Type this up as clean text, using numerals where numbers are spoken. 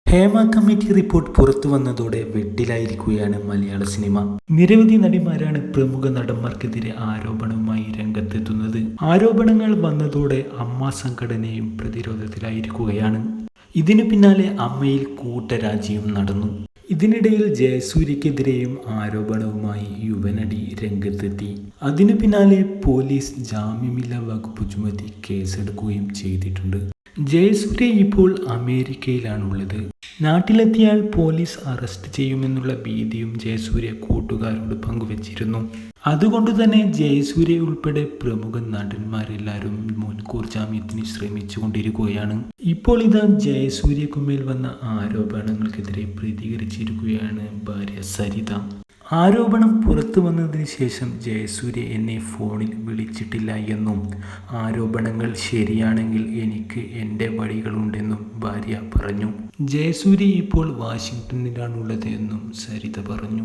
Hema committee report പുറത്തു വന്നതോടെ വെട്ടിലായിരിക്കുകയാണ് മലയാള cinema. നിരവധി നടിമാരാണ് പ്രമുഖ നടന്മാർക്കെതിരെ ആരോപണവുമായി രംഗത്തെത്തുന്നത്. ആരോപണങ്ങൾ വന്നതോടെ അമ്മ സംഘടനയും പ്രതിരോധത്തിലായിരിക്കുകയാണ്. ഇതിനു പിന്നാലെ അമ്മയിൽ കൂട്ടരാജിയും നടന്നു. ഇതിനിടയിൽ ജയസൂര്യക്കെതിരെയും ആരോപണവുമായി യുവനടി രംഗത്തെത്തി. അതിനു പിന്നാലെ പോലീസ് ജാമ്യമില്ലാ വകുപ്പ് ചുമത്തി കേസെടുക്കുകയും ചെയ്തിട്ടുണ്ട്. ജയസൂര്യ ഇപ്പോൾ അമേരിക്കയിലാണുള്ളത്. നാട്ടിലെത്തിയാൽ പോലീസ് അറസ്റ്റ് ചെയ്യുമെന്നുള്ള ഭീതിയും ജയസൂര്യ കൂട്ടുകാരോട് പങ്കുവച്ചിരുന്നു. അതുകൊണ്ട് തന്നെ ജയസൂര്യ ഉൾപ്പെടെ പ്രമുഖ നടന്മാരെല്ലാവരും മുൻകൂർ ജാമ്യത്തിന് ശ്രമിച്ചുകൊണ്ടിരിക്കുകയാണ്. ഇപ്പോൾ ഇതാ ജയസൂര്യക്കുമേൽ വന്ന ആരോപണങ്ങൾക്കെതിരെ പ്രതികരിച്ചിരിക്കുകയാണ് ഭാര്യ സരിത. ആരോപണം പുറത്തു വന്നതിന് ശേഷം ജയസൂര്യ എന്നെ ഫോണിൽ വിളിച്ചിട്ടില്ല എന്നും ആരോപണങ്ങൾ ശരിയാണെങ്കിൽ എനിക്ക് എൻ്റെ വഴികളുണ്ടെന്നും ഭാര്യ പറഞ്ഞു. ജയസൂര്യ ഇപ്പോൾ വാഷിംഗ്ടണിലാണുള്ളത് എന്നും സരിത പറഞ്ഞു.